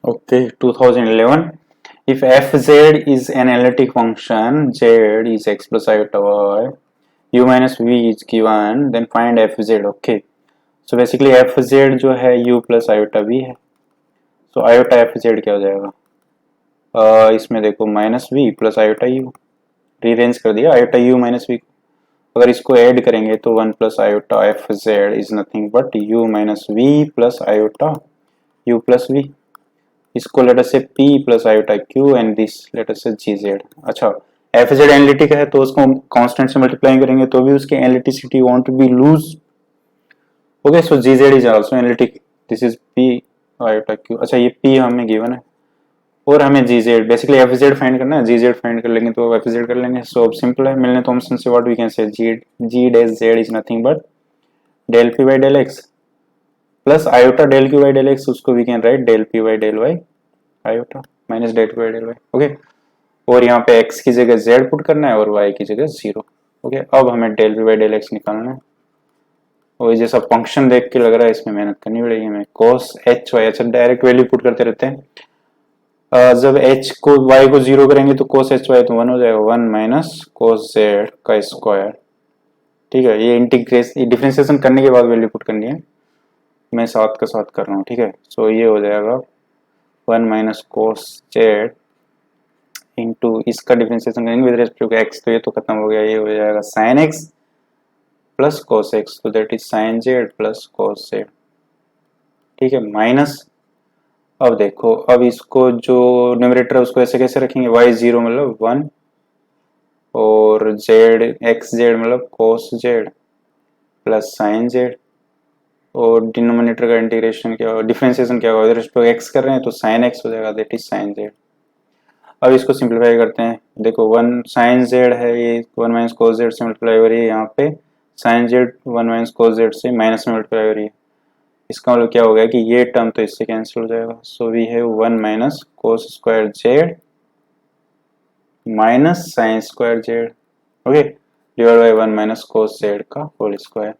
Okay, 2011. If fz is an analytic function, z is x plus iota y, u minus v is given, then find fz. Okay, so basically fz जो है u plus iota v है, so iota fz क्या हो जाएगा? इसमें देखो minus V plus iota U, rearrange कर दिया आयोटा यू माइनस वी को। अगर इसको ऐड करेंगे तो one plus iota F Z is nothing but U minus V plus iota U plus V. इसको let us say p plus iota q and this let us say gz। अच्छा, F Z analytic है तो उसको constant से multiply करेंगे तो भी उसकी analyticity won't be lose. Okay, so gz is also analytic, this is p iota q। अच्छा, ये p हमें गिवन है और हमें gz बेसिकली fz फाइंड करना है, gz फाइंड कर लेंगे तो fz कर लेंगे। सो अब सिंपल है, मिलने थॉमसन से what we can say g dash z is nothing but del p by del x plus iota del q by del x, उसको we can write del p by del y iota minus del p by del y। Okay, और यहाँ पे x की जगह z put करना है और y की जगह 0। ओके, अब हमें del p by del x निकालना है और जैसा फंक्शन देख के लग रहा है इसमें मेहनत करनी पड़ेगी हमें। cos h y, अच्छा डायरेक्ट वैल्यू पुट करते रहते हैं। जब h को y को 0 करेंगे तो cos h y तो 1 हो जाएगा, 1 माइनस cos z का स्क्वायर। ठीक है, ये इंटीग्रेशन डिफरेंशिएशन करने के बाद वैल्यू पुट करनी है, मैं साथ का साथ कर रहा हूँ। ठीक है, सो ये हो जाएगा 1 माइनस cos z इंटू इसका डिफरेंशिएशन करेंगे विद रेस्पेक्ट टू x तो ये तो खत्म हो गया, ये हो जाएगा sin x plus cos x, तो that is sin z plus cos z। ठीक है, माइनस अब देखो, अब इसको जो न्यूमरेटर है उसको ऐसे कैसे रखेंगे, y 0 मतलब 1 और z x z मतलब cos z plus sin z, और डिनोमिनेटर का इंटीग्रेशन क्या होगा, डिफरेंशिएशन क्या होगा, इधर x कर रहे हैं तो sin x हो जाएगा, दैट इज sin z। अब इसको सिंपलीफाई करते हैं, देखो 1 sin z है, ये 1 माइनस cos z से मल्टीप्लाई हो रही है, यहाँ पे sin z 1 minus cos z से माइनस में मल्टीप्लाई हो रही है। इसका मतलब क्या हो गया कि ये टर्म तो इससे कैंसिल हो जाएगा, so we have 1 minus cos square z minus sine square z, okay, divide by 1 minus cos z का होल स्क्वायर।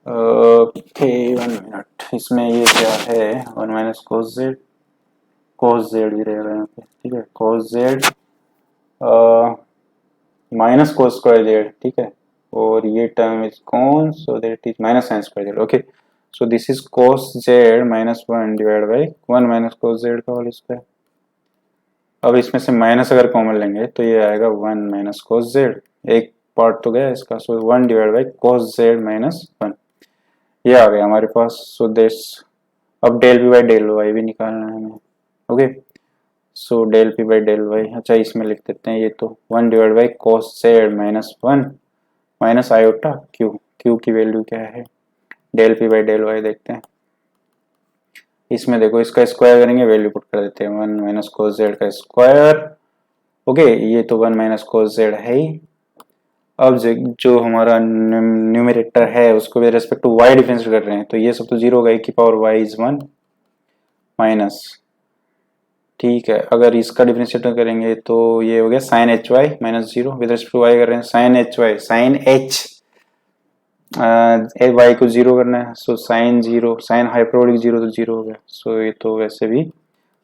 ओके 1 मिनट, इसमें ये क्या है 1 माइनस कोस जेड भी रहेगा यहाँ पे। ठीक है, cos z minus cos square z, ठीक है, और ये term is con, so that is minus sine square z. Okay, so this is cos z minus 1 divided by 1 minus cos z का होल स्क्वायर। अब इसमें से माइनस अगर common लेंगे तो ये आएगा 1 माइनस cos z, एक पार्ट तो गया इसका, so 1 divide by cos z minus 1, ये आ गया हमारे पास। सो दिस, अब del p by del y भी निकालना है हमें। Okay, so del p by del y, अच्छा इसमें लिख देते हैं ये तो 1 divide by cos z minus 1 minus iota q की वैल्यू क्या है, del p by del y देखते हैं। इसमें देखो इसका स्क्वायर करेंगे, वैल्यू पुट कर देते हैं 1 माइनस कोस जेड का स्क्वायर। ओके, ये तो 1 माइनस कोस जेड है ही। अब जो हमारा न्यूमरेटर है उसको with respect to y difference कर रहे हैं तो ये सब तो जीरो होगा, e की पावर y इज 1 माइनस, ठीक है, अगर इसका डिफरेंशिएट करेंगे तो ये हो गया sine h y minus 0, with respect to y कर रहे हैं sine h y, sine h y को 0 करना है, सो साइन 0 साइन हाइपरबोलिक 0 तो 0 हो गया, सो ये तो वैसे भी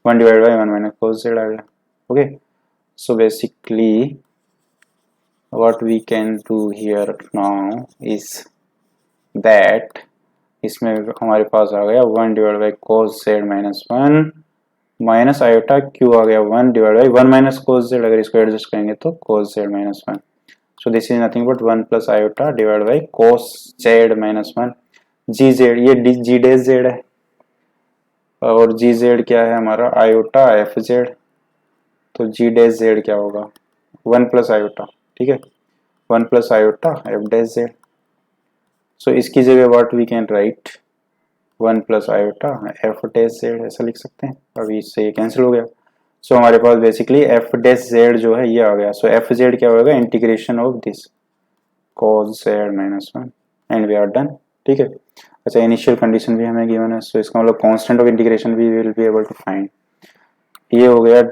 1 divide by 1 minus cos z आ गया। Okay, so basically what we can do here now is that इसमें हमारे पास आ गया 1 divide by cos z minus 1 minus iota q आ गया 1 divide by 1 minus cos z, अगर इसको एडजस्ट करेंगे तो cos z minus 1, so this is nothing but 1 plus iota divided by cos z minus 1 gz, ये g dash z है और gz क्या है हमारा आयोटा fz, तो g dash z क्या होगा 1 plus iota, ठीक है, 1 plus iota f dash z, so इसकी जगह what we can write 1 plus iota f dash z ऐसा लिख सकते हैं। अभी इससे ये कैंसिल हो गया, सो हमारे पास बेसिकली एफ डैश जेड जो है ये आ गया, सो एफ जेड क्या होगा integration of this cos z minus 1 and we are done. ठीक है, अच्छा इनिशियल कंडीशन भी हमें गिवन है, सो इसका मतलब constant of integration we will be able to find, ये हो गया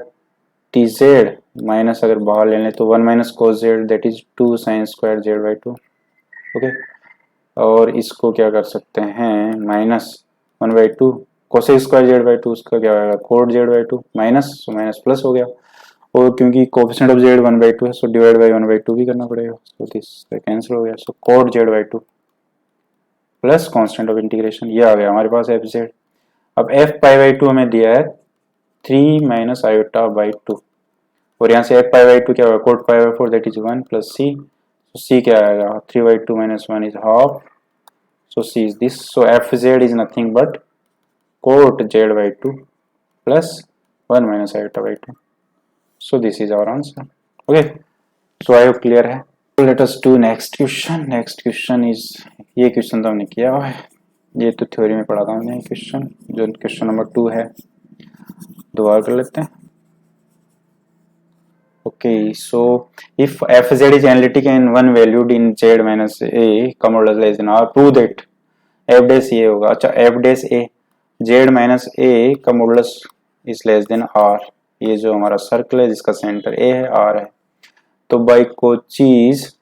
टी जेड माइनस, अगर बाहर ले लें तो 1 minus cos Z that is 2 sign square Z by 2। Okay, और इसको क्या कर सकते हैं minus 1 by 2 cosec square Z by to उसका क्या होगा coat z by to minus, so minus plus हो गया, और क्योंकि कोफिशिएंट ऑफ जेड 1/2 है सो डिवाइड बाई 1/2 भी करना पड़ेगा, सो दिस कैंसिल हो गया, so cot z by two plus constant of integration, ये आ गया हमारे पास एफ जेड। अब एफ पाई बाई टू हमें दिया है 3 माइनस आयोटा बाई टू, और यहाँ से एफ पाई बाई टू क्या होगा cot pi by four that is 1 plus C, so C क्या आएगा 3/2 minus 1 is half, so c is this, so fz is nothing but cot z by 2 plus 1 minus iota by 2, so this is our answer. Okay, so I hope clear है। so let us do next question. Next question is, ये question तो हमने किया हुआ है, ये तो theory में पढ़ा था हमने क्वेश्चन, जो क्वेश्चन नंबर 2 है दोबारा कर लेते हैं। Okay, so if fz is analytic and one valued in z minus a modulus less than r, prove that f dash ये होगा, अच्छा f dash a z minus a का modulus is less than r, ये जो हमारा circle है जिसका centre a है r है, तो by Cauchy's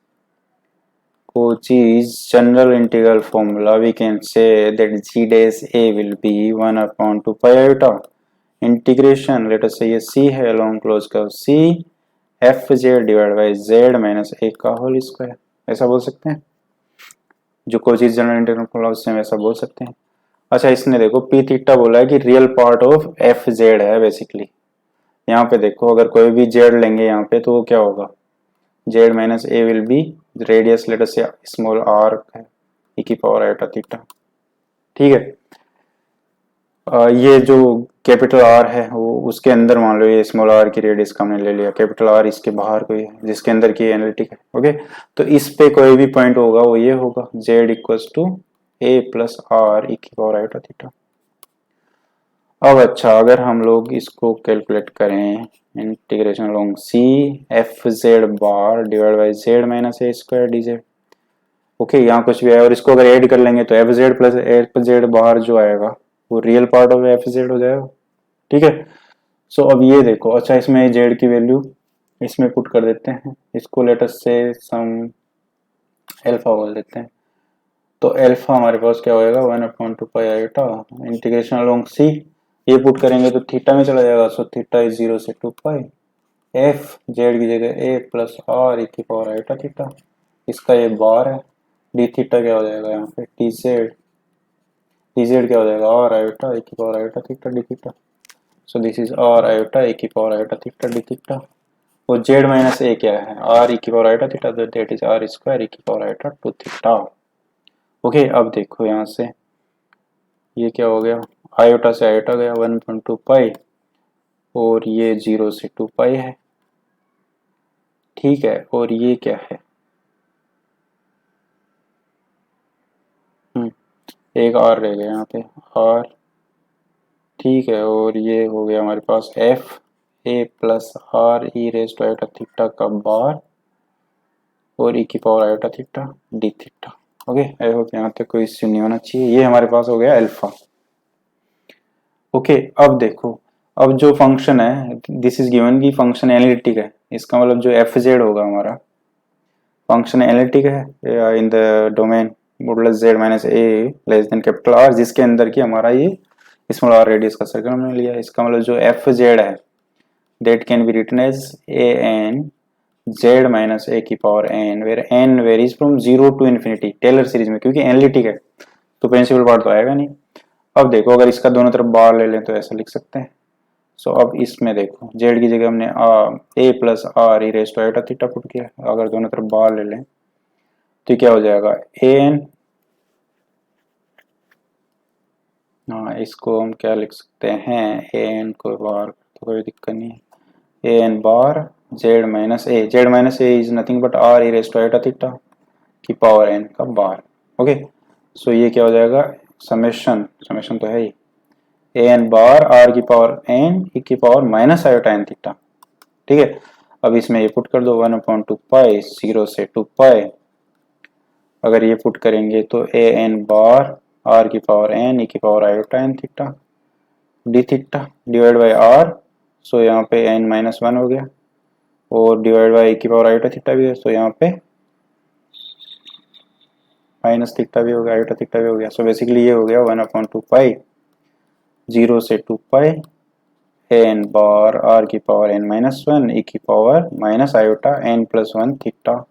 general integral formula we can say that g dash a will be 1/2 pi iota integration, let us say ये c है लॉन्ग क्लोज का c f z divide by z minus a का whole square, ऐसा बोल सकते हैं, जो कोचीज general integral formula उससे हम ऐसा बोल सकते हैं। अच्छा इसने देखो पी थीटा बोला है कि real part of f z है बेसिकली, यहाँ पे देखो अगर कोई भी जेड लेंगे यहाँ पे तो वो क्या होगा Z minus A will be radius late us से स्मॉल आर है e की पावर आयोटा थीटा, ठीक है। ये जो कैपिटल आर है वो उसके अंदर मान लो ये स्मॉल आर की रेडियस का हमने ले लिया, कैपिटल आर इसके बाहर कोई है जिसके अंदर की एनालिटिक है, ओके। तो इस पे कोई भी पॉइंट होगा वो ये होगा z equals to a plus r e की पावर आयोटा थीटा। अब अच्छा अगर हम लोग इसको कैलकुलेट करें integration along c f z bar divide by z minus A square D z, okay यहाँ कुछ भी है और इसको अगर ऐड कर लेंगे तो f z plus f z bar जो आएगा वो real part of f z हो जाएगा, ठीक है। सो अब ये देखो, अच्छा इसमें जेड की वैल्यू इसमें पुट कर देते हैं, इसको लेटस से सम एल्फा बोल देते हैं, तो एल्फा हमारे पास क्या होएगा 1/2 पाई आयोटा इंटीग्रेशन अलोंग सी, ये पुट करेंगे तो थीटा में चला जाएगा, सो थीटा इज 0 से 2 पाई एफ जेड की जगह ए प्लस आर ई की पावर आयोटा थीटा, इसका ये बार है, डी थीटा क्या हो जाएगा यहाँ पे डी जेड क्या हो जाएगा आर आयोटा ए की power iota theta d theta, so this is r iota a की power iota theta d theta, और जेड माइनस ए क्या है आर ई की power iota theta, that is r square e की power iota 2 theta, okay. अब देखो यहाँ से ये क्या हो गया आयोटा से आयोटा गया 1/2 पाई और ये 0 से 2 पाई है, ठीक है, और ये क्या है एक आर रह गया यहाँ पे आर, ठीक है, और ये हो गया हमारे पास f a plus r e raise to iota theta का बार और ई की power iota theta d theta, okay. I hope यहाँ तक कोई इश्यू नहीं होना चाहिए, ये हमारे पास हो गया अल्फा, ओके। अब देखो अब जो फंक्शन है दिस इज गिवन की फंक्शन एनालिटिक है, इसका मतलब जो एफ जेड होगा हमारा फंक्शन एनालिटिक है in the domain modulus z minus a less than capital r, जिसके अंदर की हमारा ये स्मॉल आर रेडियस का सर्कल हमने लिया, इसका मतलब जो एफ जेड है that can be written as a n z minus a की power n where n varies from 0 to infinity Taylor series में, क्योंकि एनालिटिक है तो प्रिंसिपल पार्ट तो आएगा नहीं। अब देखो अगर इसका दोनों तरफ बार ले लें तो ऐसा लिख सकते हैं, सो अब इसमें देखो जेड की जगह हमने a plus r e raise to iota theta put किया, अगर दोनों तरफ बार ले लें तो क्या हो जाएगा ए एन, हाँ इसको हम क्या लिख सकते हैं ए एन को बार तो कोई दिक्कत नहीं है, a n bar z minus a is nothing but r e raise to iota theta की पावर एन का बार, ओके। सो ये क्या हो जाएगा समेशन तो है ही ए एन बार आर की पावर एन ई की power minus iota n theta, ठीक है। अब इसमें ये पुट कर दो 1/2 पाई 0 से 2 पाई, अगर ये पुट करेंगे तो ए एन बार आर की पावर एन ई की power iota n theta d theta divide by r, so यहाँ पे एन माइनस 1 हो गया और डिवाइड बाई ई की पावर आयोटा थीटा भी है, सो यहाँ पे माइनस थीटा भी हो गया आयोटा थीटा भी हो गया, सो बेसिकली ये हो गया 1/2 पाई 0 से 2 पाई एन बार आर की power n minus one e की power minus iota n plus one theta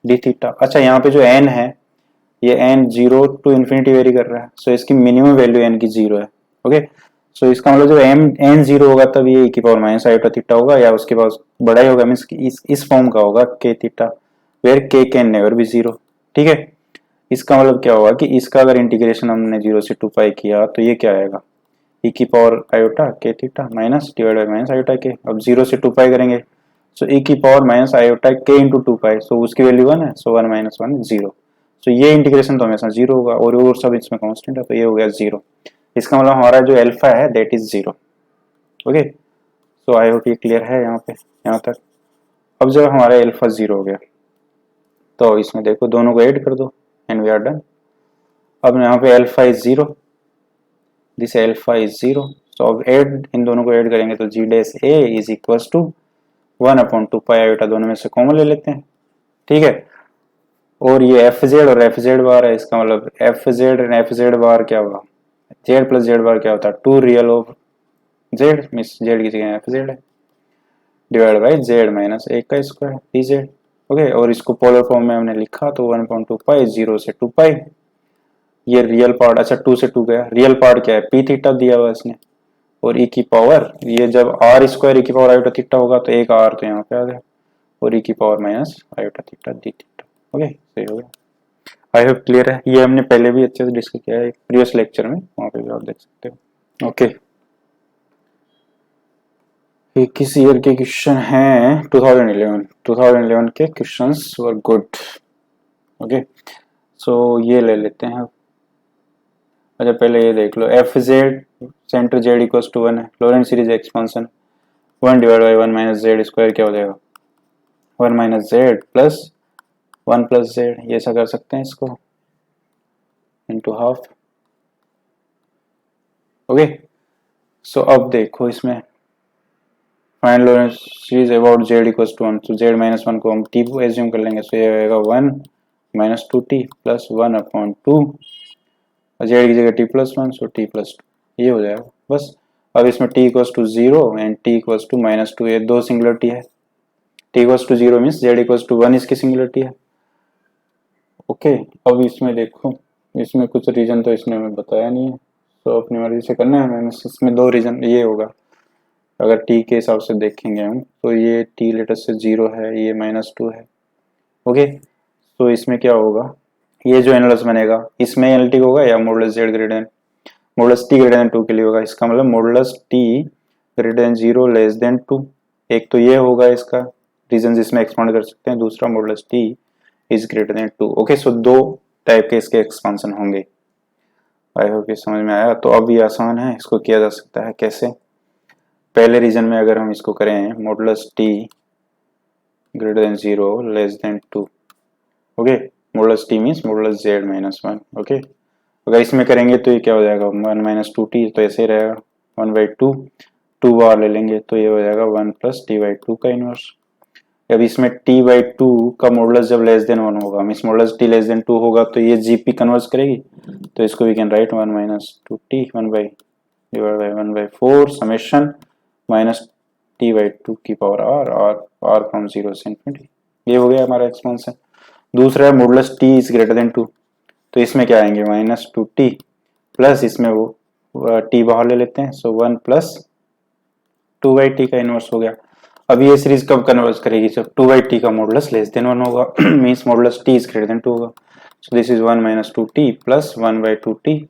d theta. अच्छा यहाँ पे जो एन है ये एन 0 टू इन्फिनिटी वेरी कर रहा है, सो इसकी मिनिमम वैल्यू एन की 0 है। ओके, सो इसका मतलब जो एन 0 होगा तब ये ई की पावर माइनस आयोटा थीटा होगा, या उसके पास बड़ा ही होगा, मीन्स इस फॉर्म का होगा के थीटा वेर के कैन नेवर बी 0। ठीक है, इसका मतलब क्या होगा कि इसका अगर इंटीग्रेशन हमने 0 से 2 पाई किया तो ये क्या आएगा, ई की पावर आयोटा के theta minus divide by minus iota के। अब 0 से 2 पाई करेंगे, सो ई की पावर माइनस आयोटा के इंटू 2 पाई, सो उसकी वैल्यू 1 है, सो 1 माइनस 1 0। सो ये इंटीग्रेशन तो हमेशा 0 होगा और सब इसमें कांस्टेंट है, तो ये हो गया 0। इसका मतलब हमारा जो अल्फा है that is 0। Okay, so I hope ये क्लियर है यहाँ पे, यहाँ तक। अब जब हमारा अल्फा 0 हो गया तो इसमें देखो दोनों को ऐड कर दो एंड वी आर डन। अब यहाँ पे alpha is 0, this alpha is 0, तो अब ऐड इन दोनों को ऐड करेंगे तो g dash a is equal to 1/2 pi iota, दोनों में से कॉमन ले लेते हैं। ठीक है, और ये एफ जेड और एफ जेड बार है, इसका मतलब f z and f z bar क्या होगा, जेड प्लस जेड बार क्या होता है, 2 real of Z, miss Z की जगह एफ जेड है डिवाइड बाई जेड माइनस 1 का स्क्वायर डी जेड। ओके, और इसको पोलर फॉर्म में हमने लिखा तो 1/2 पाई 0 से 2 पाई, ये रियल पार्ट, अच्छा 2 से 2 गया, रियल पार्ट क्या है पी थीटा दिया हुआ इसने, और ई की पावर ये जब आर स्क्वायर ई की पावर आयोटा थीटा होगा तो एक आर तो यहाँ पे आ गया, और ई की power minus iota theta d theta. Okay, सही हो गया। आई होप क्लियर है, ये हमने पहले भी अच्छे से डिस्कस किया है प्रीवियस लेक्चर में, वहाँ पे भी आप देख सकते हो। ओके, किस ईयर के क्वेश्चन हैं, 2011 के questions were good. Okay, so ये ले लेते हैं। अच्छा पहले ये देख लो, f z center z equals to 1 है, Laurent series expansion 1 divide by 1 minus z square क्या हो जाएगा, 1 minus z plus 1 plus z, ये ऐसा कर सकते हैं इसको इंटू हाफ। ओके, सो अब देखो इसमें find Laurent series about z equals to 1, तो जेड माइनस 1 को हम टी एज्यूम कर लेंगे, सो ये आएगा 1 माइनस 2t प्लस 1/2, जेड की जगह t plus 1, so t plus 2, ये हो जाएगा बस। अब इसमें t equals to 0 and t equals to minus 2, ये दो सिंगुलरिटी है, t equals to 0 means z equals to 1 इसकी सिंगुलरिटी है। ओके, अब इसमें देखो, इसमें कुछ रीजन तो इसने हमें बताया नहीं है, तो अपनी मर्जी से करना है, मैंने इसमें दो रीजन ये होगा, अगर t के हिसाब से देखेंगे हम तो ये t लेटर से 0 है, ये -2 है। ओके, तो इसमें क्या होगा, ये जो एनालिस बनेगा इसमें एनालिटिक होगा या modulus z greater modulus t greater than 2 के लिए होगा, इसका मतलब modulus t greater than 0 less than 2, एक तो ये होगा इसका रीजन जिसमें एक्सपांड कर सकते हैं, दूसरा modulus t is greater than 2। Okay, so दो टाइप के इसके एक्सपांशन होंगे। आई होप ये समझ में आया। तो अब ये आसान है, इसको किया जा सकता है कैसे, पहले रीजन में अगर हम इसको करें modulus t greater than 0 less than 2, okay, modulus t means modulus z minus 1। Okay, अगर इसमें करेंगे तो ये क्या हो जाएगा 1 माइनस 2t, तो ऐसे ही रहेगा 1/2, 2 बार ले लेंगे तो ये हो जाएगा 1 प्लस t/2 का इनवर्स। अब इसमें t/2 का मॉडुलस जब लेस देन 1 होगा, means modulus t less than 2 होगा तो ये gp कन्वर्स करेगी, तो इसको we can write 1 minus 2t 1/4 summation minus t/2 की पावर r फ्रॉम 0 से इन्फिनिटी। ये हो गया हमारा एक्सपांशन। दूसरा है modulus t is greater than 2, तो इसमें क्या आएंगे -2t प्लस इसमें वो t बाहर ले लेते हैं, सो 1 प्लस 2/t का इनवर्स हो गया। अब ये सीरीज कब कन्वर्स करेगी, जब 2/t का मॉडुलस लेस देन 1 होगा, means modulus t is greater than 2 होगा, so this is 1 minus 2t plus 1/2t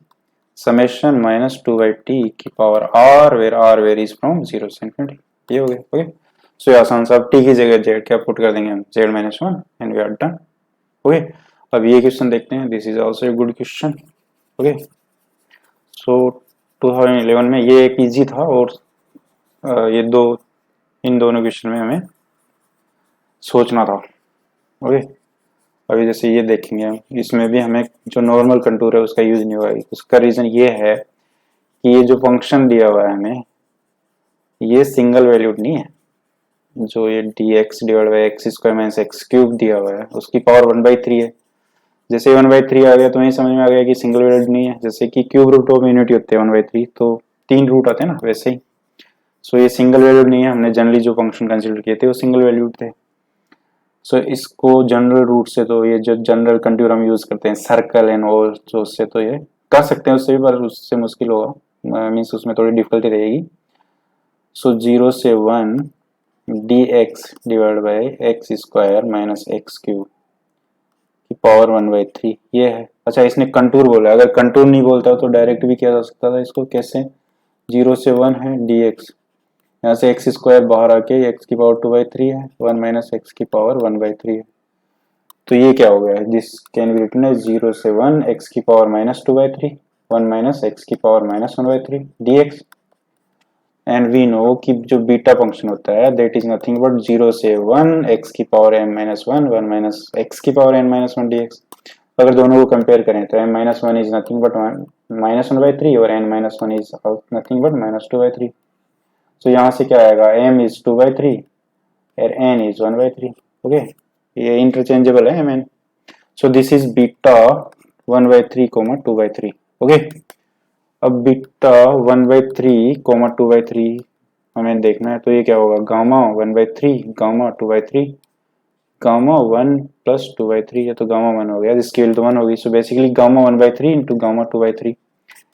summation minus 2/t की power r where is from 0 से इन्फिनिटी। ये हो गया। ओके, सो ये आसान सा, t की जगह z क्या पुट कर देंगे हम, z minus 1 and we are done. Okay, अब ये क्वेश्चन देखते हैं, this is also a good question. Okay, so 2011 में ये एक इजी था, और ये इन दोनों क्वेश्चन में हमें सोचना था। ओके, अभी जैसे ये देखेंगे हम, इसमें भी हमें जो नॉर्मल कंटूर है उसका यूज नहीं हुआ है। उसका रीजन ये है कि ये जो फंक्शन दिया हुआ है हमें, ये सिंगल वैल्यूड नहीं है, जो ये dx divide by x square minus x cube दिया हुआ है उसकी पावर 1/3 है। जैसे 1/3 आ गया तो यही समझ में आ गया कि सिंगल वैल्यूड नहीं है, जैसे कि क्यूब रूट ऑफ यूनिटी होते हैं 1/3, तो 3 रूट आते हैं ना वैसे ही। सो ये सिंगल वैल्यूड नहीं है, हमने जनरली जो फंक्शन कंसिडर किए थे वो सिंगल वैल्यूड थे। सो इसको जनरल रूट से, तो ये जो जनरल कंट्यूर हम यूज करते हैं सर्कल एंड ऑल, तो उससे तो ये कर सकते हैं उससे भी, पर उससे मुश्किल होगा, मीन्स उसमें थोड़ी डिफिकल्टी रहेगी। सो 0 से 1 dx divide by x square minus x cube की पावर 1/3 ये है। अच्छा, इसने कंटूर बोला, अगर कंटूर नहीं बोलता तो डायरेक्ट भी किया जा सकता था इसको। कैसे? 0 से 1 है dx, यहाँ से एक्स स्क्वायर बाहर आके एक्स की पावर 2/3 है, 1 माइनस एक्स की पावर 1/3 है। तो ये क्या हो गया, this can be written as 0 से 1 एक्स की पावर माइनस 2/3, 1 माइनस एक्स की power minus 1/3 dx। And we know कि जो बीटा फंक्शन होता है दैट इज नथिंग बट 0 से 1 एक्स की पावर n माइनस 1, 1 माइनस एक्स की पावर n माइनस 1 dx। अगर दोनों को कंपेयर करें तो m minus 1 is nothing but minus 1/3 और n minus 1 is nothing but minus 2/3। तो यहाँ से क्या आएगा, m इज 2/3 और n is 1/3। ओके, ये इंटरचेंजेबल है mn। So this is beta 1/3 2/3। Okay, अब बीटा 1/3 2/3 हमें देखना है, तो ये क्या होगा, गामा 1/3 गामा 2/3 गामा 1 प्लस 2/3 है, तो गामा 1 हो गया, इसकी वैल्यू तो 1 होगी। So basically gamma 1/3 into gamma 2/3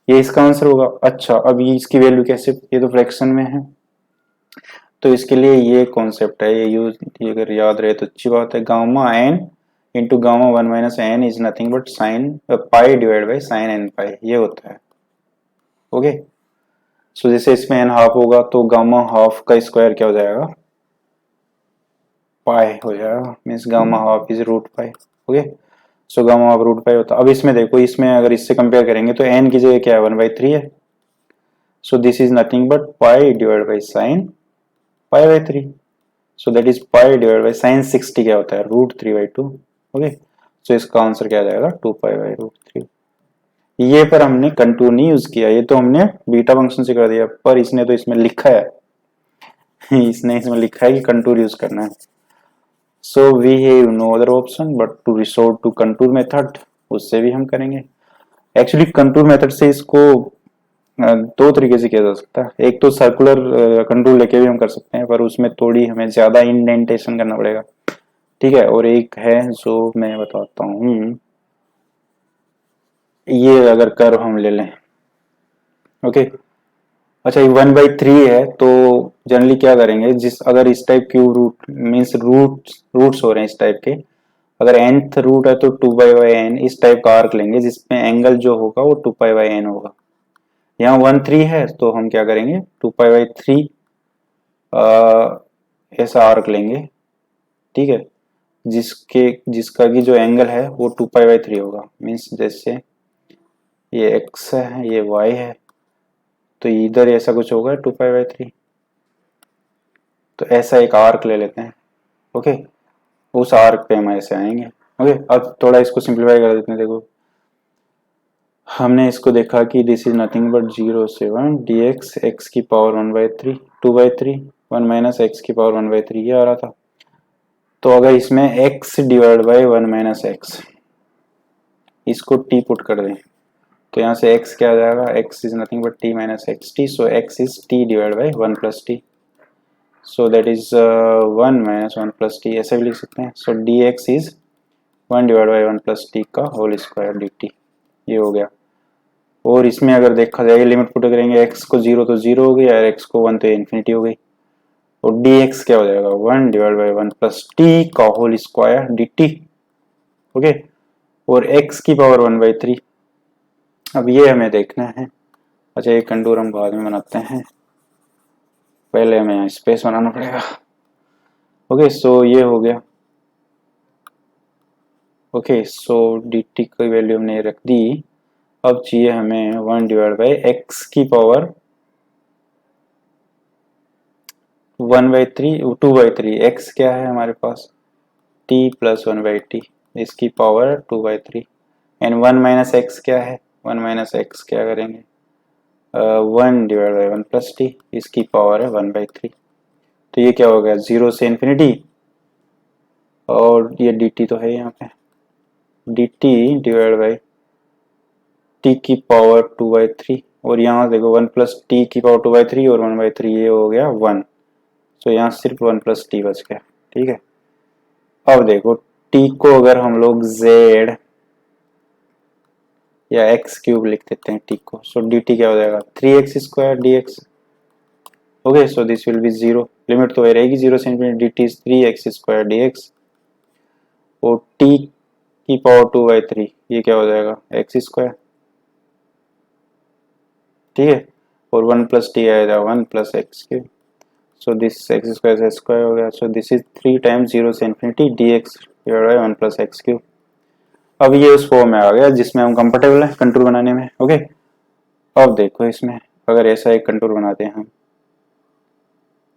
ये इसका आंसर होगा। अच्छा, अब ये इसकी वैल्यू कैसे, ये तो फ्रैक्शन में है, तो इसके लिए ये कॉन्सेप्ट है, ये अगर याद रहे तो अच्छी बात है। Gamma n into gamma 1 minus n is nothing but sine pi divide by sine n pi, ये होता है। ओके, सो जैसे इसमें एन हाफ होगा तो गामा हाफ का स्क्वायर क्या हो जाएगा, पाई हो जाएगा, means gamma half is root pi. Okay, so gamma half root pi होता है। अब इसमें देखो, इसमें अगर इससे कंपेयर करेंगे तो एन की जगह क्या है, 1/3 है। So this is nothing but pi divide by sine पाई/3। So that is pi divide by sine 60 क्या होता है, √3/2। ओके, सो इसका आंसर क्या आ जाएगा, 2π/√3। ये पर हमने कंटूर नहीं यूज किया, ये तो हमने बीटा फंक्शन से कर दिया, पर इसने तो इसमें लिखा है इसने इसमें लिखा है कि कंटूर यूज करना है। So we have no other option but to resort to contour method, उससे भी हम करेंगे। एक्चुअली कंटूर मेथड से इसको दो तरीके से किया जा सकता है। एक तो सर्कुलर कंटूर लेके भी हम कर सकते हैं, पर उसमें थोड़ी हमें ज्यादा इंडेंटेशन करना पड़ेगा, ठीक है। और एक है जो मैं बताता हूँ, ये अगर कर्व हम ले लें, ओके। अच्छा, ये 1/3 है, तो जनरली क्या करेंगे, जिस अगर इस type cube root means roots हो रहे हैं इस टाइप के, अगर nth रूट है तो 2π/n इस टाइप का आर्क लेंगे जिसमें एंगल जो होगा वो 2π/n होगा। यहाँ 1/3 है तो हम क्या करेंगे, 2π/3 ऐसा आर्क लेंगे, ठीक है, जिसका की जो एंगल है वो 2π/3 होगा। मीन्स जैसे ये x है, ये y है, तो इधर ऐसा कुछ होगा 2π/3। तो ऐसा एक आर्क ले लेते हैं, ओके। उस आर्क पे हम ऐसे आएंगे, ओके। अब थोड़ा इसको सिंप्लीफाई कर देते हैं। देखो, हमने इसको देखा कि दिस इज नथिंग बट 0 से 1 dx x की पावर 1/3 2/3 1 माइनस एक्स की पावर 1/3 ये आ रहा था। तो अगर इसमें x डिवाइड बाई 1 माइनस एक्स, इसको t पुट कर दें, तो यहाँ से x क्या आ जाएगा, x is nothing but t minus x T, so x is t divide by 1 plus T, so that is 1 minus 1 plus T, ऐसे भी लिख सकते हैं। सो dx is 1 divide by 1 plus T का होल स्क्वायर dt, ये हो गया। और इसमें अगर देखा जाए लिमिट पुट करेंगे, x को 0 तो 0 हो गई और x को 1 तो इन्फिनिटी हो गई, और dx क्या हो जाएगा, 1 डिवाइड बाई 1 प्लस टी का होल स्क्वायर dt। ओके, और x की पावर 1/3, अब ये हमें देखना है। अच्छा, ये कंटूर हम बाद में बनाते हैं, पहले हमें यहाँ स्पेस बनाना पड़ेगा। ओके, सो ये हो गया। ओके, सो dt की वैल्यू हमने रख दी। अब चाहिए हमें 1 डिवाइड बाई एक्स की पावर 1/3 2/3, x क्या है हमारे पास, t प्लस 1/t, इसकी पावर 2/3, एंड 1 माइनस एक्स क्या है, 1 माइनस एक्स क्या करेंगे, 1 डिवाइड बाई 1 प्लस टी, इसकी पावर है 1/3। तो ये क्या हो गया, 0 से इन्फिनिटी, और ये dt तो है यहाँ पे, dt डिवाइड बाई t की पावर 2/3, और यहाँ देखो 1 प्लस टी की पावर 2/3 और 1/3 ये हो गया 1। तो यहाँ सिर्फ 1 प्लस टी बच गया। ठीक है, अब देखो टी को अगर हम लोग z या एक्स क्यूब लिख देते हैं टी को, सो डी टी क्या हो जाएगा 3x² dx। Okay, so this will be 0, limit तो वही रहेगी 0 से infinity, D T is 3x² dx। और टी की पावर 2/3 ये क्या हो जाएगा x²। ठीक है, और 1 प्लस टी आएगा 1 plus x³। So this x² से स्क्वायर हो गया। सो दिस इज 3 टाइम्स 0 से infinity dx divide by 1 plus x³। अब ये उस फॉर्म में आ गया जिसमें हम कंफर्टेबल है कंटूर बनाने में। ओके, अब देखो इसमें अगर ऐसा एक कंटूर बनाते हैं हम,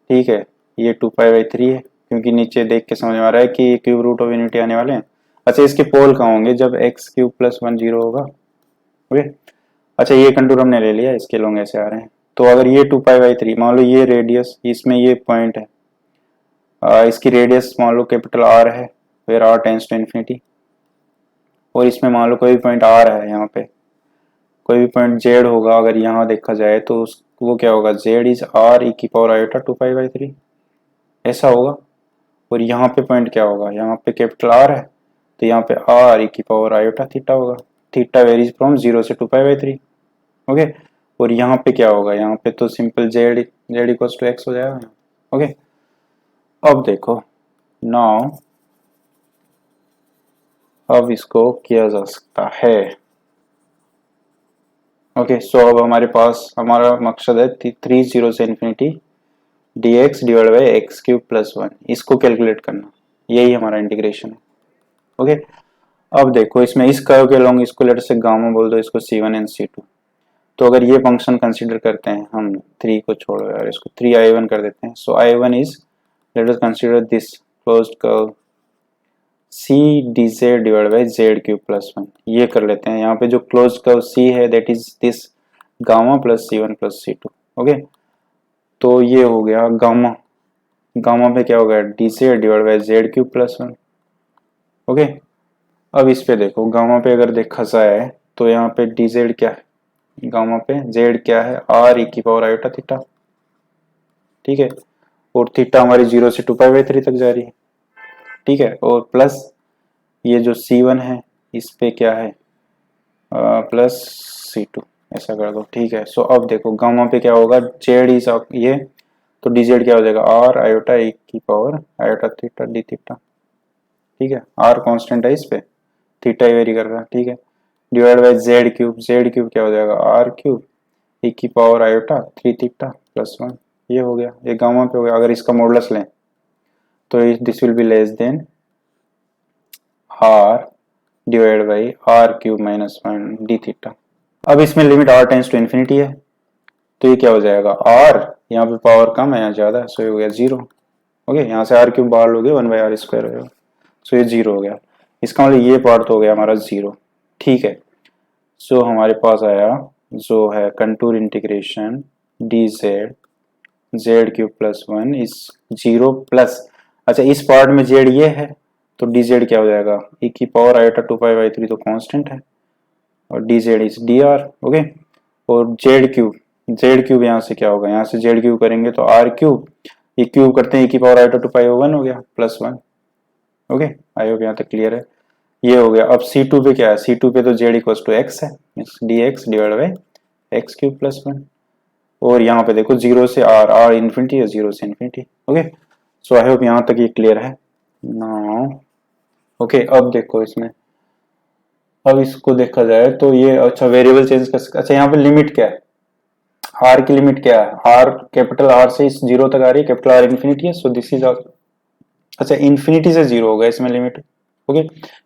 ठीक है, ये 2π/3 है क्योंकि नीचे देख के समझ में आ रहा है कि ये क्यूब रूट ऑफ यूनिटी आने वाले हैं। अच्छा, इसके पोल कहाँ होंगे जब x³ + 1 0 होगा। ओके, अच्छा ये कंटूर हमने ले लिया, इसके लोग ऐसे आ रहे हैं। तो अगर ये 2π/3 मान लो ये रेडियस, इसमें ये पॉइंट है, इसकी रेडियस मान लो कैपिटल R है, फिर R टेंड्स टू इन्फिनिटी। और इसमें मान लो कोई भी पॉइंट R है, यहाँ पे कोई भी पॉइंट Z होगा, अगर यहाँ देखा जाए तो वो क्या होगा Z इज R e की पावर आयोटा 2π/3 ऐसा होगा। और यहाँ पे पॉइंट क्या होगा, यहाँ पे कैपिटल R है तो यहाँ पे R e की पावर आयोटा थीटा होगा। थीटा वेरीज फ्रॉम 0 से 2π/3। ओके, और यहाँ पे क्या होगा, यहाँ पे तो simple Z equals to x हो जाएगा। ओके, अब देखो नाउ अब इसको किया जा सकता है। ओके, सो अब हमारे पास हमारा मकसद है 3 0 से infinity dx divide by x³ + 1, इसको कैलकुलेट करना, यही हमारा इंटीग्रेशन है। ओके, अब देखो इसमें इस कर्व के लॉन्ग इसको लेटर से गामा बोल दो, इसको c1 एंड c2। तो अगर ये फंक्शन कंसीडर करते हैं हम, 3 को छोड़ो यार, इसको 3i1 कर देते हैं। सो i1 is, let us consider this closed curve c dz divide by z³ + 1, ये कर लेते हैं। यहाँ पे जो क्लोज कर्व c है that is this gamma plus c1 plus c2। Okay, तो ये हो गया गामा, गामा पे क्या हो गया dz divide by z³ + 1। Okay, अब इस पे देखो गामा पे अगर देखा जाए तो यहाँ पे dz क्या है, गामा पे z क्या है R e की पावर आयोटा थीटा। ठीक है, और थीटा हमारी 0 से 2π/3 तक जा रही है। ठीक है, और प्लस ये जो c1 है इस पे क्या है प्लस c2, ऐसा कर दो। ठीक है, सो अब देखो गामा पे क्या होगा z इज ये, तो dz क्या हो जाएगा R आयोटा e की power iota theta d theta. ठीक है, R कांस्टेंट है इस पे, थीटा ही वेरी कर रहा है। ठीक है, डिवाइड बाई z³ क्या हो जाएगा R³ e की पावर आयोटा 3 थीटा + 1, ये हो गया, ये गामा पे हो गया। अगर इसका मॉडुलस लें तो this will be less than R divide by R³ - 1 d theta. अब इसमें limit R tends to infinity है, तो ये क्या हो जाएगा R, यहाँ पे पावर कम है यहाँ ज्यादा है, सो ये हो गया 0। ओके, यहाँ से R³ बाहर लोगे 1/r² हो जाएगा, सो ये 0 हो गया। इसका मतलब ये पार्ट तो हो गया हमारा 0। ठीक है, सो हमारे पास आया जो है contour integration dz z³ + 1 is 0 plus, अच्छा इस पार्ट में z ये है तो dz क्या हो जाएगा e की पावर आयोटा 2π/3 तो कांस्टेंट है, और dz इज dr। ओके, और z³ यहाँ से क्या होगा, यहाँ से z³ करेंगे तो r³, ये क्यूब करते हैं e की पावर आयोटा 2π/1 हो गया +1। ओके, आई होप यहाँ तक क्लियर है। ये हो गया। अब c2 पे क्या है, c2 पे तो z इक्वल्स टू x है, dx डिवाइड बाई x³ + 1। और यहाँ पे देखो 0 से r इन्फिनिटी है, 0 से infinity. Okay, so I hope यहाँ तक ये क्लियर है नाउ। ओके, अब देखो इसमें, अब इसको देखा जाए तो ये अच्छा वेरिएबल चेंज कर, अच्छा यहाँ पे लिमिट क्या है, r की लिमिट क्या है, r कैपिटल R से 0 तक आ रही है, कैपिटल R इन्फिनिटी है, सो दिस इज, अच्छा इन्फिनिटी से 0 होगा इसमें लिमिट। ओके,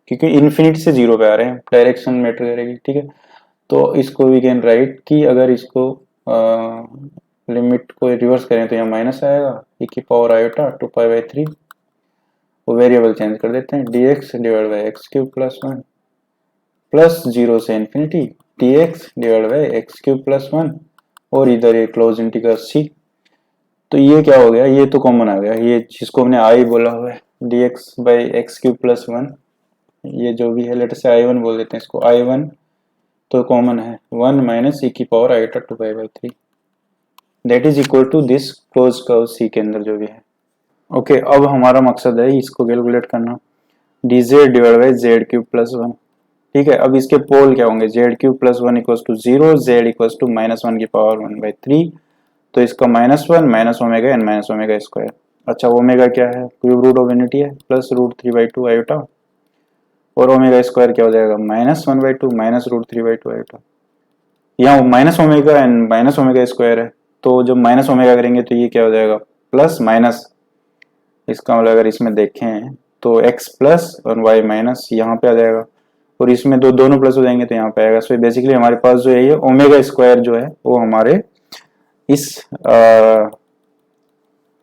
क्योंकि इन्फिनिटी से 0 पे आ रहे हैं, डायरेक्शन मैटर करेगी। ठीक है, तो इसको वी कैन राइट कि अगर इसको लिमिट को रिवर्स करें तो यहाँ माइनस आएगा e की पावर आयोटा 2π/3, वो वेरिएबल चेंज कर देते हैं dx divide by x³ + 1 plus 0 से infinity dx divide by x³ + 1, और इधर ये क्लोज इंटीग्रल c। तो ये क्या हो गया, ये तो कॉमन आ गया, ये जिसको हमने i बोला हुआ है dx बाई x³ + 1, ये जो भी है लेटर से i1 बोल देते हैं इसको i1, तो कॉमन है 1 माइनस ई की power iota 2π/3 that is equal to this close curve C के अंदर जो भी है। ओके अब हमारा मकसद है इसको कैलकुलेट करना dz divide by z cube plus 1। ठीक है, अब इसके पोल क्या होंगे z cube plus 1 equals to 0, z equals to -1 की पावर 1/3, तो इसका -1 minus omega and minus omega square. अच्छा ओमेगा क्या है क्यूब रूट ऑफ यूनिटी है प्लस √3/2 आयोटा और ओमेगा स्क्वायर क्या हो जाएगा -1/2 माइनस √3/2 आयोटा। यहाँ minus omega and minus omega square है तो जब माइनस ओमेगा करेंगे तो ये क्या हो जाएगा प्लस माइनस, इसका मतलब अगर इसमें देखें तो x प्लस और y माइनस यहाँ पे आ जाएगा और इसमें दोनों प्लस हो जाएंगे तो यहाँ पे आएगा। सो बेसिकली हमारे पास जो है ये ओमेगा स्क्वायर जो है वो हमारे इस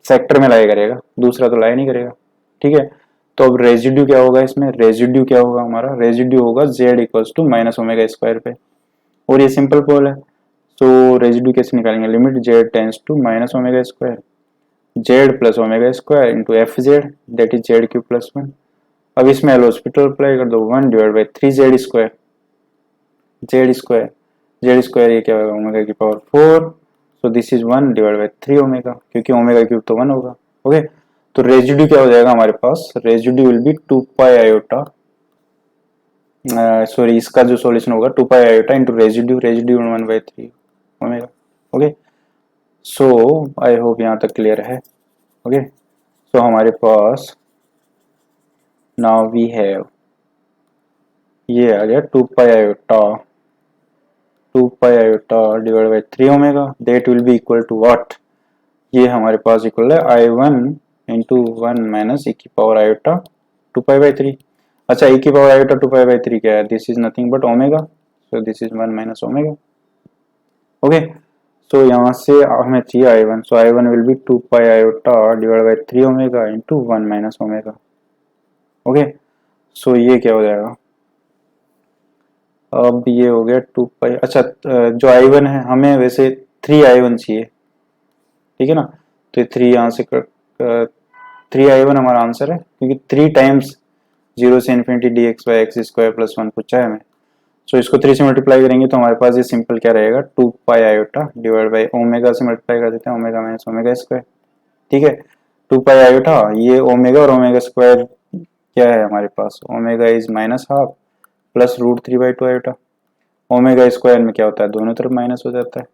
सेक्टर में लाया करेगा, दूसरा तो लाया नहीं करेगा। ठीक है, तो अब रेजिड्यू क्या होगा इसमें, रेजिड्यू क्या होगा हमारा, रेजिड्यू होगा z equals to minus omega square पे और ये सिंपल पोल है। तो रेजिड्यू कैसे निकालेंगे, limit z tends to minus omega square z plus omega square into f z that is z cube plus 1। अब इसमें एल हॉस्पिटल अप्लाई कर दो 1 divide by 3z square, z square ये क्या होगा ओमेगा की power 4, so this is 1 divide by 3 omega क्योंकि omega cube तो 1 होगा। ओके तो रेजिड्यू क्या हो जाएगा हमारे पास, residue will be 2 pi iota, sorry इसका जो सॉल्यूशन होगा 2 pi iota into residue 1/3 omega. Okay so I hope यहाँ तक क्लियर है। ओके सो हमारे पास नाउ वी हैव ये आ गया 2 pi iota divide by 3 omega that will be equal to what, ये हमारे पास इक्वल है I1 इंटू 1 माइनस ई की पावर आयोटा 2π/3। अच्छा ई की पावर आयोटा 2π/3 क्या है, this is nothing but omega, so this is 1 minus omega. Okay सो यहाँ से हमें चाहिए I1, so I1 will be 2 pi iota divide by 3 omega into 1 minus omega. Okay so ये क्या हो जाएगा, अब ये हो गया 2 पाई। अच्छा जो I1 है हमें वैसे 3I1 चाहिए, ठीक है ना, तो 3 यहाँ से 3I1 हमारा आंसर है क्योंकि 3 टाइम्स 0 से infinity dx by x square plus 1 पूछा है हमें। सो इसको 3 से मल्टीप्लाई करेंगे तो हमारे पास ये सिंपल क्या रहेगा 2 pi iota divide by omega से मल्टीप्लाई कर देते हैं ओमेगा माइनस ओमेगा स्क्वायर। ठीक है 2 पाई आयोटा ये ओमेगा और ओमेगा स्क्वायर क्या है हमारे पास, omega is -12 plus √3/2 iota, omega square में क्या होता है दोनों तरफ माइनस हो जाता है।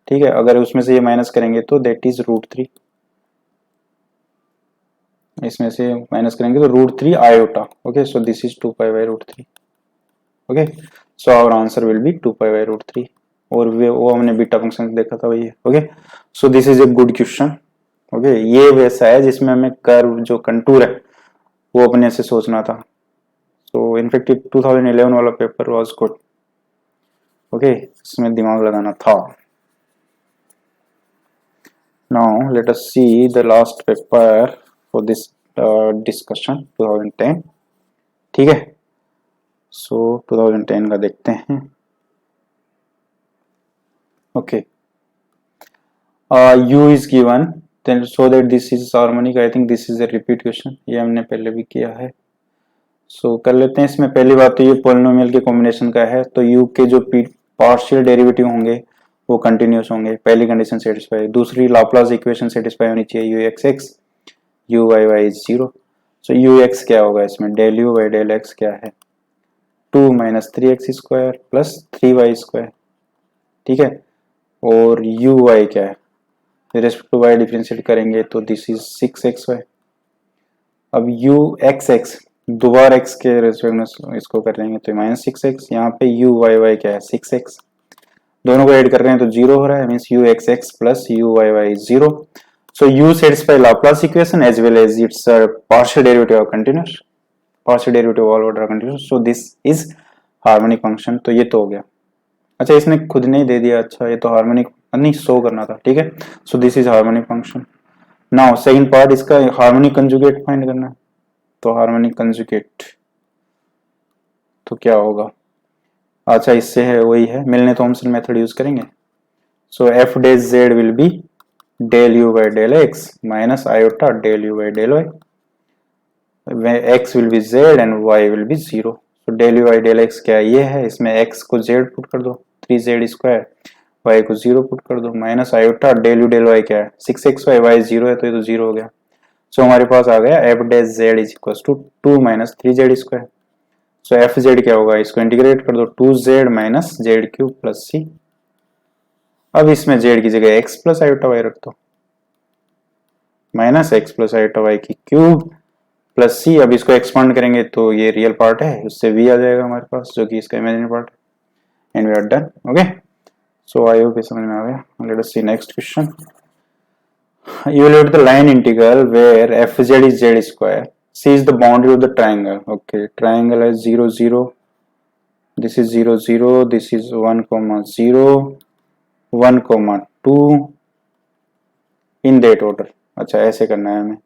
ठीक है अगर उसमें से ये माइनस करेंगे तो दैट इज √3, इसमें से माइनस करेंगे तो √3 iota. Okay so this is 2 pi by √3। Okay so our answer will be 2 pi by √3 और वो हमने बीटा फंक्शन देखा था वही है। Okay so this is a good question. Okay ये वैसा है जिसमें हमें कर्व जो कंटूर है वो अपने से सोचना था। सो इनफैक्ट 2011 वाला पेपर वाज गुड। ओके इसमें दिमाग लगाना था। Now let us see the last paper for this discussion 2010। ठीक है सो 2010 का देखते हैं। Okay u is given then so that this is harmonic, I think this is a repeat question, ये हमने पहले भी किया है। सो कर लेते हैं। इसमें पहली बात तो ये पॉलिनोमियल के कॉम्बिनेशन का है तो u के जो पार्शियल डेरिवेटिव होंगे वो कंटिन्यूस होंगे, पहली कंडीशन सेटिस्फाई। दूसरी लाप्लास इक्वेशन सेटिस्फाई होनी चाहिए u x x u y y is 0। So u x क्या होगा इसमें del u by del x क्या है 2 minus 3x square plus 3y square. ठीक है और u y क्या है रेस्पेक्ट टू y डिफरेंशिएट करेंगे तो दिस इज 6xy। अब u x x दोबारा x के रेस्पेक्ट में इसको कर लेंगे तो -6x, यहाँ पे u y y क्या है 6x, दोनों को ऐड कर रहे हैं तो 0 हो रहा है means u x x plus u y y 0। So u satisfy Laplace equation as well as its partial derivative are continuous, partial derivative of all order are continuous, so this is harmonic function। तो ये तो हो गया। अच्छा इसने खुद नहीं दे दिया, अच्छा ये तो हार्मोनिक नहीं शो करना था। ठीक है so this is harmonic function. Now second part इसका हार्मोनिक कंजुगेट फाइंड करना है। तो हार्मोनिक कंजुगेट तो क्या होगा, अच्छा इससे है वही है मिलने थॉमसन मेथड यूज करेंगे। So f dash z will be del u by del x minus iota del u by del y, x will be z and y will be 0। So del u by del x क्या है, ये है, इसमें x को Z put कर दो 3z², Y को 0 put कर दो, minus iota del u del y क्या है 6xy, वाई 0 है तो ये तो 0 हो गया। सो हमारे पास आ गया f dash z is equal to 2 minus 3z²। So f z क्या होगा, इसको इंटीग्रेट कर दो 2z minus z cube plus c. अब इसमें जेड की जगह एक्स प्लस आयोटा वाई रख दो, minus x plus iota y की क्यूब प्लस सी। अब इसको एक्सपांड करेंगे तो ये रियल पार्ट है, उससे वी आ जाएगा हमारे पास जो कि इसका इमेजिनरी पार्ट है। And we are done. Okay, so I hope समझ में आ गया। Let us see next question. You will have the line integral where fz is z square. C is the boundary of the triangle. Okay, triangle is 0 0. This is 0 0. This is 1 comma 0, 1 comma 2 in that order. अच्छा ऐसे करना है हमें।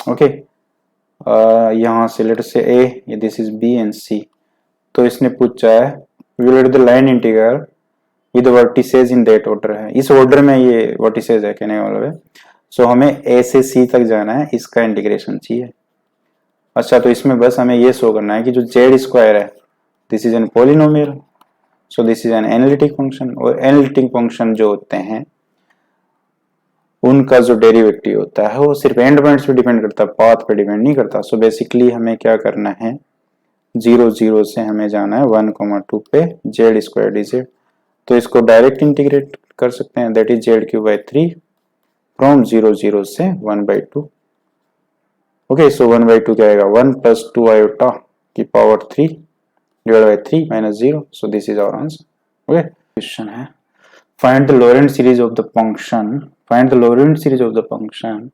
Okay, यहाँ से letter से A, this is B and C। तो इसने पूछा है we will have the line integral with vertices in that order है, इस ऑर्डर में ये वर्टिसेज है कहने का मतलब है। सो हमें ए से सी तक जाना है, इसका इंटीग्रेशन चाहिए। अच्छा, तो इसमें बस हमें ये शो करना है कि जो जेड स्क्वायर है this is an polynomial, so this is an analytic function. और एनालिटिक फंक्शन जो होते हैं उनका जो डेरिवेटिव होता है वो सिर्फ एंड पॉइंट्स पे डिपेंड करता है, पाथ पे डिपेंड नहीं करता। सो बेसिकली हमें क्या करना है, 0 0 से हमें जाना है 1,2 पे जेड स्क्वायर डी जेड। तो इसको डायरेक्ट इंटीग्रेट कर सकते हैं, that is Z Q by 3 from 0 0 से 1/2। ओके, सो 1/2 क्या आएगा, 1 प्लस 2 आयोटा की power 3 divide by 3 minus 0। So this is our answer. Okay, question है find the Laurent series of the function, find the Laurent series of the function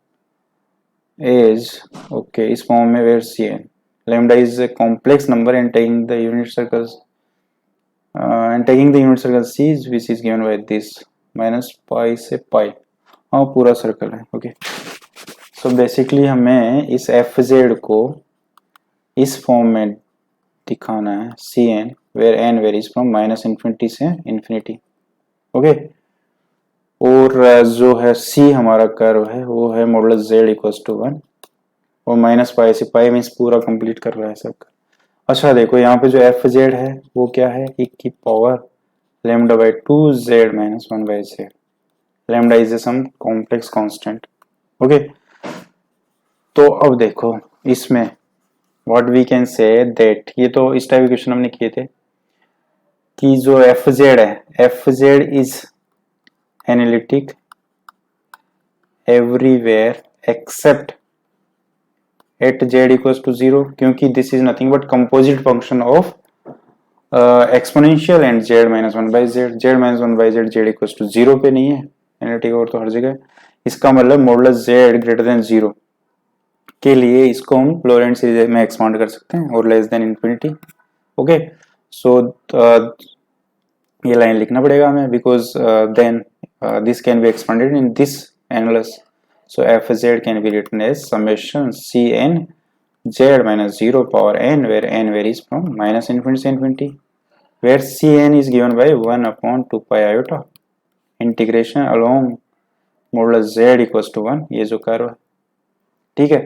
is, okay इस form में where c n lambda is a complex number and taking the unit circles and taking the unit circle C which is given by this minus pi से pi, हाँ पूरा circle है। Okay, so basically हमें इस F Z को इस form में दिखाना है, c n where n varies from minus infinity से इन्फिनिटी। ओके, और जो है सी हमारा कर्व है वो है मॉडुलस जेड इक्वल्स टू 1 और माइनस पाई से पाई मीन्स पूरा कंप्लीट कर रहा है सर्कल। अच्छा देखो यहाँ पे जो एफ जेड है वो क्या है, 1 की power lambda by 2 z minus 1 by z. Lambda is some complex constant. Okay, तो अब देखो इसमें what we can say that, ये तो इस टाइप के क्वेश्चन हमने किए थे कि जो एफ जेड है, f Z is analytic everywhere except at z equals to 0, क्योंकि this is nothing but composite function of exponential and z minus 1 by z. Z minus 1 by z z equals to 0 पे नहीं है analytic, और तो हर जगह। इसका मतलब modulus Z greater than 0 के लिए इसको हम लोरेंट सीरीज में एक्सपांड कर सकते हैं और less than infinity. Okay, so ये लाइन लिखना पड़ेगा हमें because then this can be expanded in this annulus. So fz can be written as summation cn z minus 0 power n, where n varies from minus infinity to infinity, where cn is given by 1 upon 2 pi iota integration along modulus z equals to 1, ये जो curve है। ठीक है,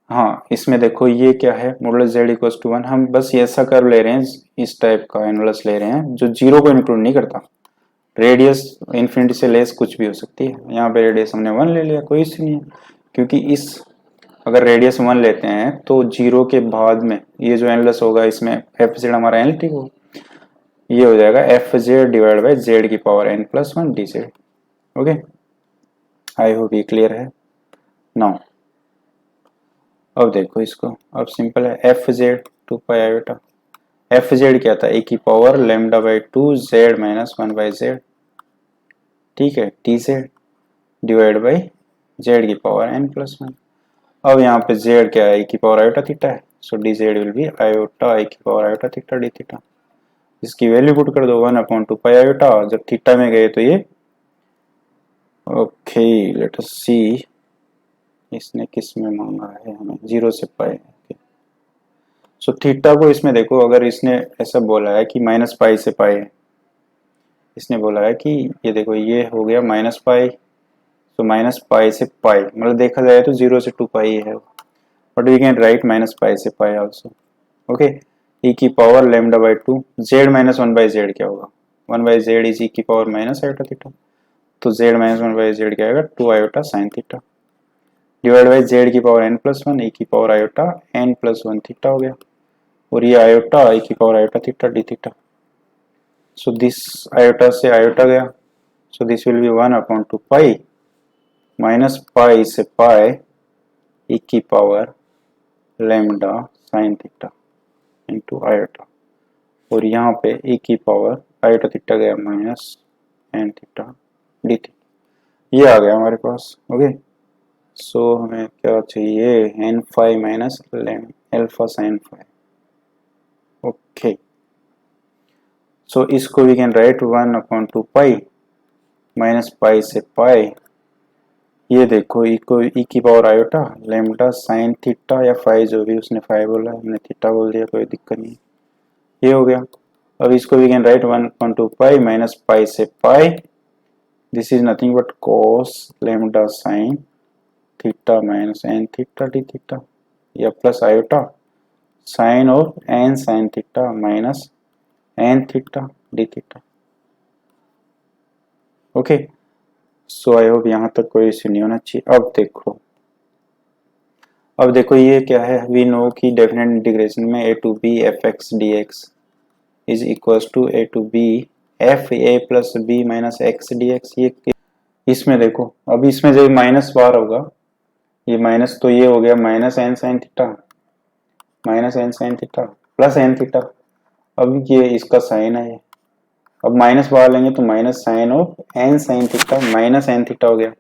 हाँ इसमें देखो ये क्या है, modulus z equals to 1, हम बस ये ऐसा कर्व ले रहे हैं, इस टाइप का एनालिस ले रहे हैं जो 0 को इंक्लूड नहीं करता। रेडियस इन्फिनिटी से लेस कुछ भी हो सकती है, यहाँ पे रेडियस हमने 1 ले लिया, कोई इश्यू नहीं है, क्योंकि इस अगर रेडियस 1 लेते हैं तो 0 के बाद में ये जो एनालिस होगा इसमें एफ जेड हमारा एनालिटिक हो, ये हो जाएगा f z divide by z की power n plus 1 d z. Okay, I hope ये क्लियर है नाउ। अब देखो इसको, अब सिंपल है, f z 2 pi iota, F z क्या था, 1 की power lambda by 2 z minus 1 by z. ठीक है, t z divide by z की पावर n प्लस 1। अब यहाँ पे जेड क्या है, 1 की पावर आयोटा थीटा है, so d z will be iota 1 की power iota theta d theta. इसकी वैल्यू पुट कर दो 1/2 पाई आयोटा, जब थीटा में गए तो ये, ओके लेट अस सी इसने किस में मांगा है हमें, 0 से पाई। सो थीटा को इसमें देखो, अगर इसने ऐसा बोला है कि माइनस पाई से पाई है, इसने बोला है कि ये देखो ये हो गया माइनस पाई, तो माइनस पाई से पाई मतलब देखा जाए तो 0 से 2 पाई है, but we can write minus pi से पाई आल्सो। ओके, e की power lambda by 2, z minus 1 by z क्या होगा, 1 बाई जेड इज e की पावर माइनस आयोटा थीटा, तो z माइनस 1 बाई जेड क्या आएगा 2 iota sine theta divide by z की power n plus 1 e की power iota n plus 1 theta हो गया, और ये आयोटा e की power iota theta d theta, so this iota से आयोटा गया, so this will be 1 upon 2 pi minus pi से पाई e की power lambda sine theta into iota, और यहाँ पे e की पावर आयोटा थीटा गया minus n theta d theta, ये आ गया हमारे पास। ओके, सो हमें क्या चाहिए, n phi minus alpha sine phi. Okay, so इसको we can write 1 upon 2 pi minus pi से पाई, ये देखो ई को ई की power iota lambda sine theta या फाई, जो भी उसने फाई बोला हमने थीटा बोल दिया, कोई दिक्कत नहीं, ये हो गया। अब इसको we can write 1 upon 2 pi minus pi से pi, this is nothing but cos lambda sine theta minus n theta d theta, या plus iota sine of n sine theta minus n theta d theta. Okay, so I hope यहाँ तक कोई issue नहीं होना चाहिए। अब देखो ये क्या है, वी नो कि डेफिनेट इंटीग्रेशन में a to b f x d x is equal to a to b f a plus b minus x d x. ये इसमें देखो, अब इसमें जब माइनस बार होगा, ये माइनस तो ये हो गया minus n sine theta plus n theta, अब ये इसका साइन है, अब माइनस बाहर लेंगे तो minus sine of n sine theta minus n theta हो गया।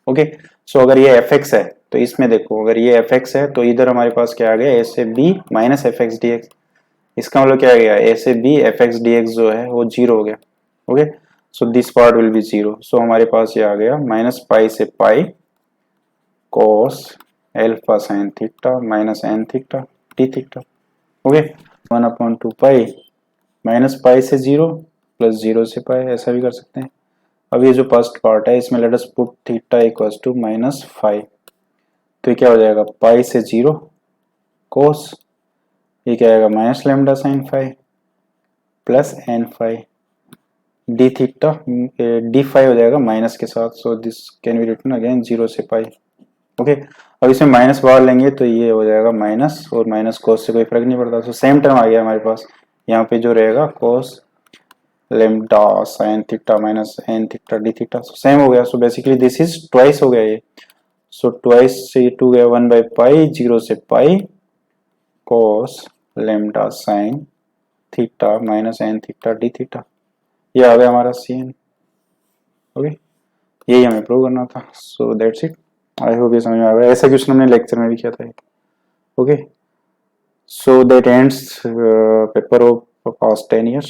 ओके, सो अगर ये एफ एक्स है तो इसमें देखो, अगर ये एफ एक्स है तो इधर हमारे पास क्या आ गया, ए से b minus f x d x, इसका मतलब क्या आ गया, ए से b f x d x जो है वो जीरो हो गया। Okay, so this part will be zero, so हमारे पास ये आ गया माइनस पाई से pi cos alpha sine theta minus n theta d theta. Okay, 1 upon 2 pi minus pi से जीरो प्लस जीरो से पाई, ऐसा भी कर सकते हैं। अब ये जो फर्स्ट पार्ट है इसमें let us put theta equals to minus 5, तो ये क्या हो जाएगा, पाई से जीरो कोस, ये क्या आएगा minus lambda sine phi plus n phi d theta, d phi हो जाएगा माइनस के साथ, so this can be written again zero से पाई। ओके, अब इसमें माइनस बाहर लेंगे तो ये हो जाएगा माइनस, और माइनस कोस से कोई फर्क नहीं पड़ता, सो सेम टर्म आ गया हमारे पास, यहाँ पे जो रहेगा cos lambda sine theta minus n theta d theta, same हो गया। So basically this is twice हो गया ये, सो ट्वाइस से टू गया 1 बाई पाई जीरो से pi cos lambda sine theta minus n theta d theta, ये आ गया हमारा सी एन। ओके, यही हमें प्रूव करना था, so that's it. I hope ये समझ में आ गया, ऐसा क्वेश्चन हमने लेक्चर में भी किया था। Okay, so that ends paper of past 10 years।